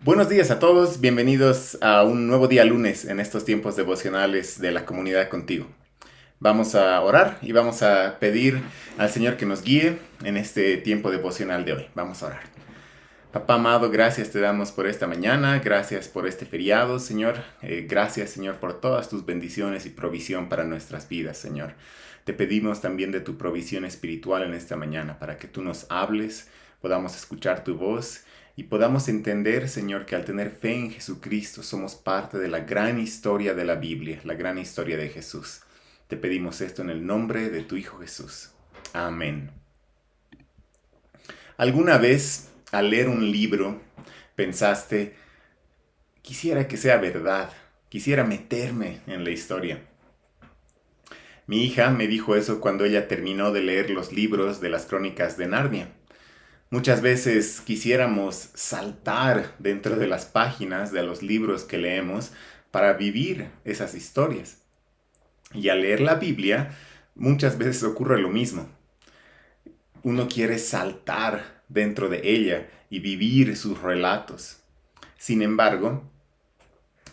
Buenos días a todos, bienvenidos a un nuevo día lunes en estos tiempos devocionales de la comunidad contigo. Vamos a orar y vamos a pedir al Señor que nos guíe en este tiempo devocional de hoy. Vamos a orar. Papá amado, gracias te damos por esta mañana, gracias por este feriado, Señor. Gracias, Señor, por todas tus bendiciones y provisión para nuestras vidas, Señor. Te pedimos también de tu provisión espiritual en esta mañana para que tú nos hables, podamos escuchar tu voz y podamos entender, Señor, que al tener fe en Jesucristo somos parte de la gran historia de la Biblia, la gran historia de Jesús. Te pedimos esto en el nombre de tu Hijo Jesús. Amén. ¿Alguna vez al leer un libro pensaste, quisiera que sea verdad, quisiera meterme en la historia? Mi hija me dijo eso cuando ella terminó de leer los libros de las Crónicas de Narnia. Muchas veces quisiéramos saltar dentro de las páginas de los libros que leemos para vivir esas historias. Y al leer la Biblia, muchas veces ocurre lo mismo. Uno quiere saltar dentro de ella y vivir sus relatos. Sin embargo,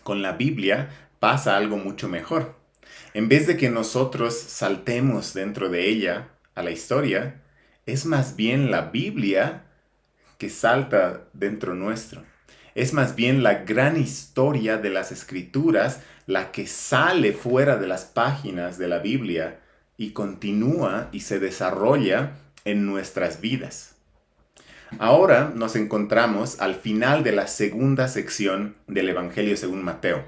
con la Biblia pasa algo mucho mejor. En vez de que nosotros saltemos dentro de ella a la historia, es más bien la Biblia que salta dentro nuestro. Es más bien la gran historia de las Escrituras la que sale fuera de las páginas de la Biblia y continúa y se desarrolla en nuestras vidas. Ahora nos encontramos al final de la segunda sección del Evangelio según Mateo,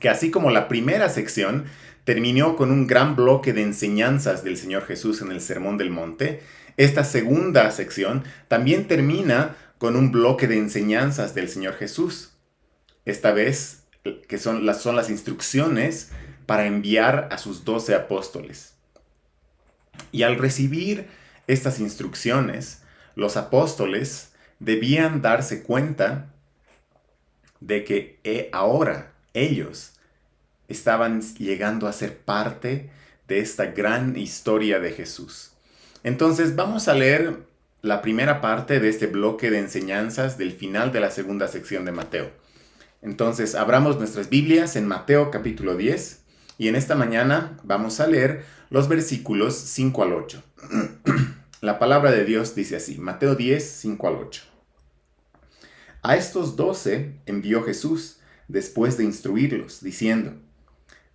que así como la primera sección terminó con un gran bloque de enseñanzas del Señor Jesús en el Sermón del Monte, esta segunda sección también termina con un bloque de enseñanzas del Señor Jesús. Esta vez que son las instrucciones para enviar a sus 12 apóstoles. Y al recibir estas instrucciones, los apóstoles debían darse cuenta de que ahora ellos estaban llegando a ser parte de esta gran historia de Jesús. Entonces vamos a leer la primera parte de este bloque de enseñanzas del final de la segunda sección de Mateo. Entonces abramos nuestras Biblias en Mateo capítulo 10 y en esta mañana vamos a leer los versículos 5 al 8. La palabra de Dios dice así, Mateo 10, 5 al 8. A estos 12 envió Jesús después de instruirlos, diciendo,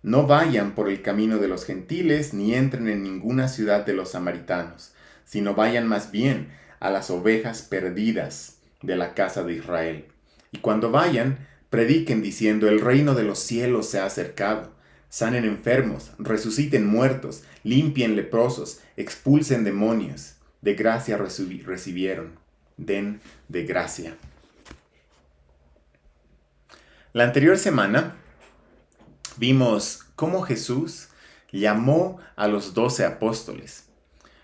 no vayan por el camino de los gentiles ni entren en ninguna ciudad de los samaritanos, sino vayan más bien a las ovejas perdidas de la casa de Israel. Y cuando vayan, prediquen diciendo, el reino de los cielos se ha acercado. Sanen enfermos, resuciten muertos, limpien leprosos, expulsen demonios. De gracia recibieron, den de gracia. La anterior semana vimos cómo Jesús llamó a los 12 apóstoles.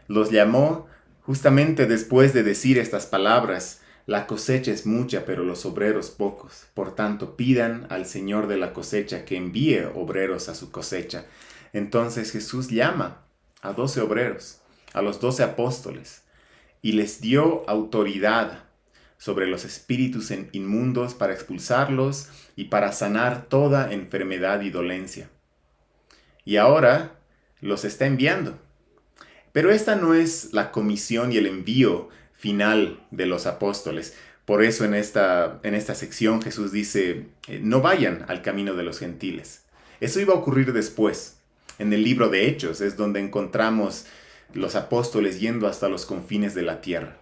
Los llamó justamente después de decir estas palabras, la cosecha es mucha, pero los obreros pocos. Por tanto, pidan al Señor de la cosecha que envíe obreros a su cosecha. Entonces Jesús llama a 12 obreros, a los 12 apóstoles, y les dio autoridad sobre los espíritus inmundos para expulsarlos y para sanar toda enfermedad y dolencia. Y ahora los está enviando. Pero esta no es la comisión y el envío final de los apóstoles. Por eso en esta sección Jesús dice, no vayan al camino de los gentiles. Eso iba a ocurrir después. En el libro de Hechos es donde encontramos los apóstoles yendo hasta los confines de la tierra.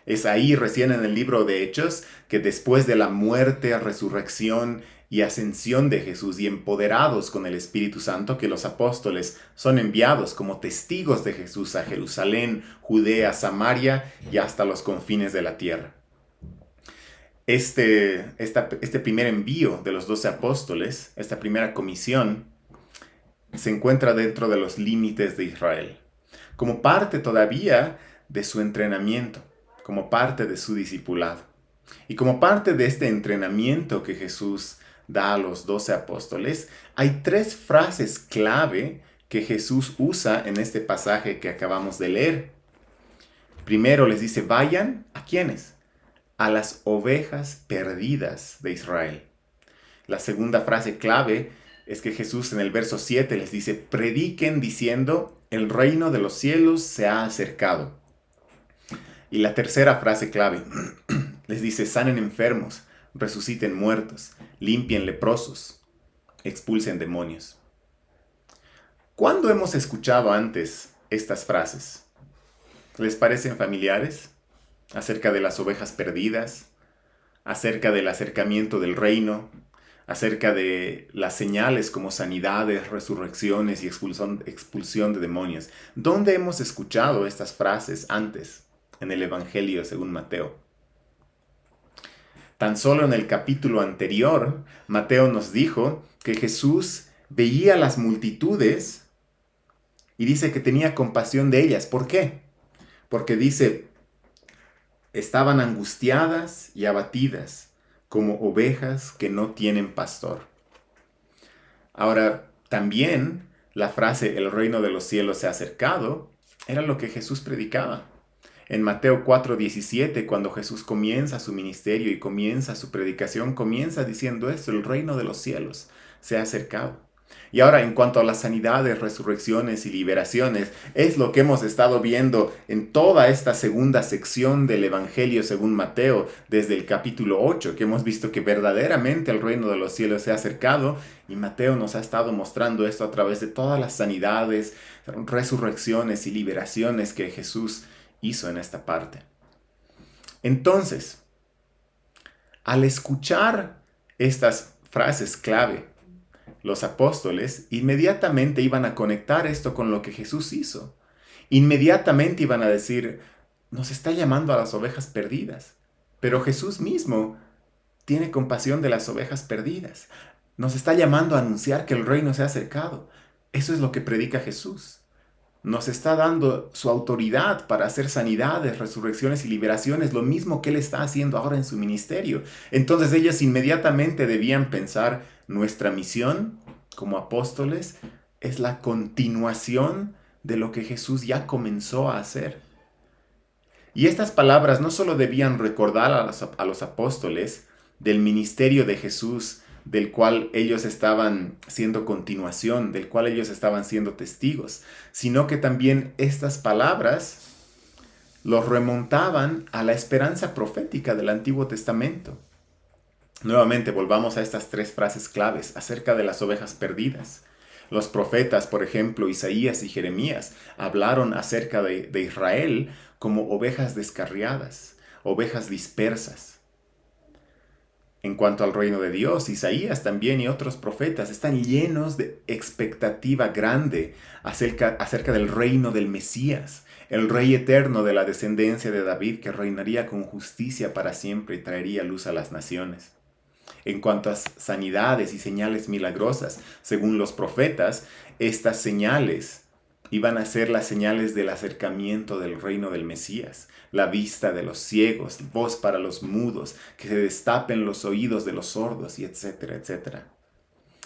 Es ahí recién en el libro de Hechos que después de la muerte, resurrección y ascensión de Jesús y empoderados con el Espíritu Santo, que los apóstoles son enviados como testigos de Jesús a Jerusalén, Judea, Samaria y hasta los confines de la tierra. Este primer envío de los 12 apóstoles, esta primera comisión, se encuentra dentro de los límites de Israel, como parte todavía de su entrenamiento, como parte de su discipulado. Y como parte de este entrenamiento que Jesús da a los 12 apóstoles, hay 3 frases clave que Jesús usa en este pasaje que acabamos de leer. Primero les dice, vayan, ¿a quiénes? a las ovejas perdidas de Israel. La segunda frase clave es que Jesús en el verso 7 les dice, prediquen diciendo, el reino de los cielos se ha acercado. Y la tercera frase clave les dice, sanen enfermos, resuciten muertos, limpien leprosos, expulsen demonios. ¿Cuándo hemos escuchado antes estas frases? ¿Les parecen familiares? Acerca de las ovejas perdidas, acerca del acercamiento del reino, acerca de las señales como sanidades, resurrecciones y expulsión de demonios. ¿Dónde hemos escuchado estas frases antes en el Evangelio según Mateo? Tan solo en el capítulo anterior, Mateo nos dijo que Jesús veía las multitudes y dice que tenía compasión de ellas. ¿Por qué? Porque dice, estaban angustiadas y abatidas como ovejas que no tienen pastor. Ahora, también la frase el reino de los cielos se ha acercado era lo que Jesús predicaba. En Mateo 4:17, cuando Jesús comienza su ministerio y comienza su predicación, comienza diciendo esto, el reino de los cielos se ha acercado. Y ahora, en cuanto a las sanidades, resurrecciones y liberaciones, es lo que hemos estado viendo en toda esta segunda sección del Evangelio según Mateo, desde el capítulo 8, que hemos visto que verdaderamente el reino de los cielos se ha acercado, y Mateo nos ha estado mostrando esto a través de todas las sanidades, resurrecciones y liberaciones que Jesús hizo en esta parte. Entonces, al escuchar estas frases clave, los apóstoles inmediatamente iban a conectar esto con lo que Jesús hizo. Inmediatamente iban a decir, nos está llamando a las ovejas perdidas. Pero Jesús mismo tiene compasión de las ovejas perdidas. Nos está llamando a anunciar que el reino se ha acercado. Eso es lo que predica Jesús. Nos está dando su autoridad para hacer sanidades, resurrecciones y liberaciones, lo mismo que Él está haciendo ahora en su ministerio. Entonces ellos inmediatamente debían pensar, nuestra misión como apóstoles es la continuación de lo que Jesús ya comenzó a hacer. Y estas palabras no solo debían recordar a los apóstoles del ministerio de Jesús, del cual ellos estaban siendo continuación, del cual ellos estaban siendo testigos, sino que también estas palabras los remontaban a la esperanza profética del Antiguo Testamento. Nuevamente volvamos a estas tres frases claves acerca de las ovejas perdidas. Los profetas, por ejemplo, Isaías y Jeremías, hablaron acerca de Israel como ovejas descarriadas, ovejas dispersas. En cuanto al reino de Dios, Isaías también y otros profetas están llenos de expectativa grande acerca del reino del Mesías, el Rey eterno de la descendencia de David que reinaría con justicia para siempre y traería luz a las naciones. En cuanto a sanidades y señales milagrosas, según los profetas, estas señales iban a ser las señales del acercamiento del reino del Mesías, la vista de los ciegos, voz para los mudos, que se destapen los oídos de los sordos, y etcétera, etcétera.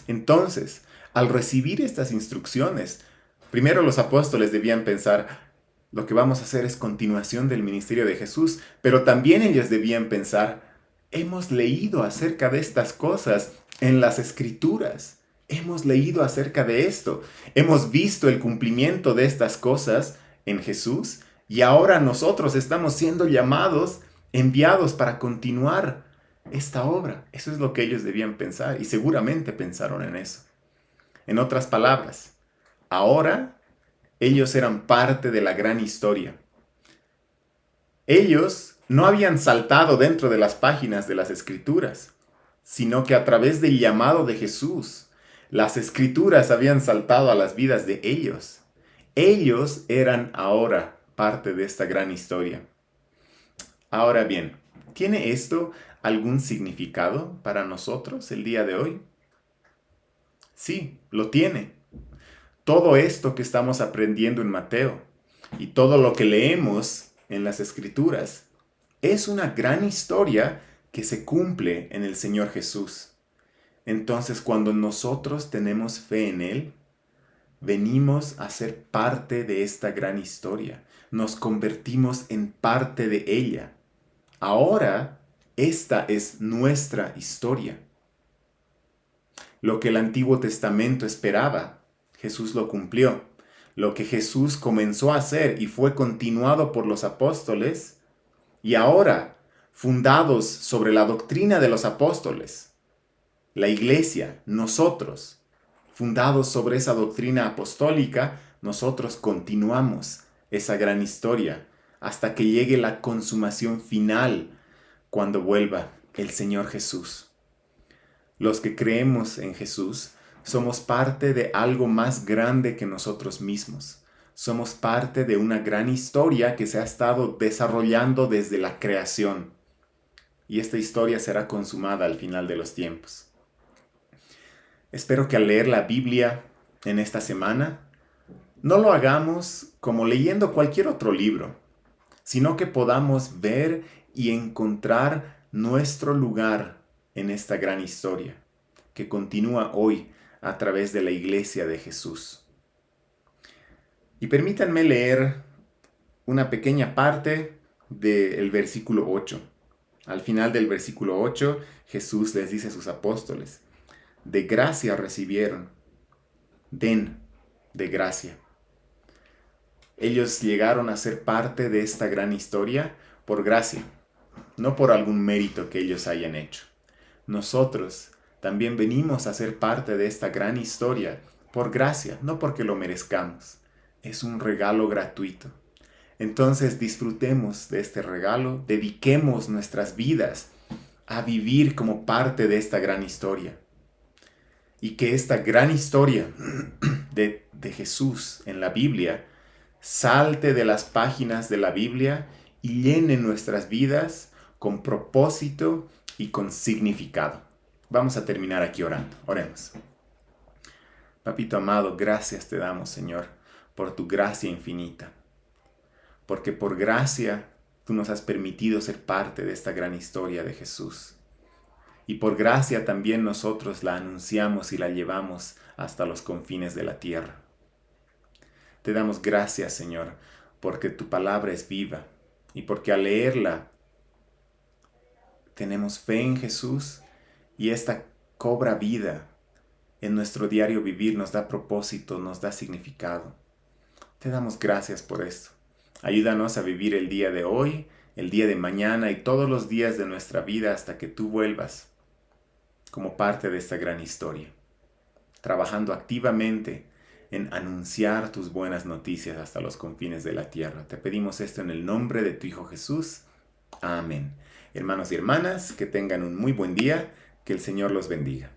Entonces, al recibir estas instrucciones, primero los apóstoles debían pensar, lo que vamos a hacer es continuación del ministerio de Jesús, pero también ellos debían pensar, hemos leído acerca de estas cosas en las Escrituras. Hemos leído acerca de esto. Hemos visto el cumplimiento de estas cosas en Jesús y ahora nosotros estamos siendo llamados, enviados para continuar esta obra. Eso es lo que ellos debían pensar y seguramente pensaron en eso. En otras palabras, ahora ellos eran parte de la gran historia. Ellos no habían saltado dentro de las páginas de las Escrituras, sino que a través del llamado de Jesús, las Escrituras habían saltado a las vidas de ellos. Ellos eran ahora parte de esta gran historia. Ahora bien, ¿tiene esto algún significado para nosotros el día de hoy? Sí, lo tiene. Todo esto que estamos aprendiendo en Mateo y todo lo que leemos en las Escrituras es una gran historia que se cumple en el Señor Jesús. Entonces, cuando nosotros tenemos fe en Él, venimos a ser parte de esta gran historia. Nos convertimos en parte de ella. Ahora Esta es nuestra historia. Lo que el Antiguo Testamento esperaba, Jesús lo cumplió. Lo que Jesús comenzó a hacer y fue continuado por los apóstoles, y ahora, fundados sobre la doctrina de los apóstoles, la iglesia, nosotros, fundados sobre esa doctrina apostólica, nosotros continuamos esa gran historia hasta que llegue la consumación final cuando vuelva el Señor Jesús. Los que creemos en Jesús somos parte de algo más grande que nosotros mismos. Somos parte de una gran historia que se ha estado desarrollando desde la creación. Y esta historia será consumada al final de los tiempos. Espero que al leer la Biblia en esta semana, no lo hagamos como leyendo cualquier otro libro, sino que podamos ver y encontrar nuestro lugar en esta gran historia que continúa hoy a través de la Iglesia de Jesús. Y permítanme leer una pequeña parte del versículo 8. Al final del versículo 8, Jesús les dice a sus apóstoles: de gracia recibieron, den de gracia. Ellos llegaron a ser parte de esta gran historia por gracia, no por algún mérito que ellos hayan hecho. Nosotros también venimos a ser parte de esta gran historia por gracia, no porque lo merezcamos. Es un regalo gratuito. Entonces disfrutemos de este regalo, dediquemos nuestras vidas a vivir como parte de esta gran historia. Y que esta gran historia de Jesús en la Biblia salte de las páginas de la Biblia y llene nuestras vidas con propósito y con significado. Vamos a terminar aquí orando. Oremos. Papito amado, gracias te damos, Señor, por tu gracia infinita. Porque por gracia tú nos has permitido ser parte de esta gran historia de Jesús. Y por gracia también nosotros la anunciamos y la llevamos hasta los confines de la tierra. Te damos gracias, Señor, porque tu palabra es viva y porque al leerla tenemos fe en Jesús y esta cobra vida en nuestro diario vivir, nos da propósito, nos da significado. Te damos gracias por esto. Ayúdanos a vivir el día de hoy, el día de mañana y todos los días de nuestra vida hasta que tú vuelvas como parte de esta gran historia, trabajando activamente en anunciar tus buenas noticias hasta los confines de la tierra. Te pedimos esto en el nombre de tu Hijo Jesús. Amén. Hermanos y hermanas, que tengan un muy buen día, que el Señor los bendiga.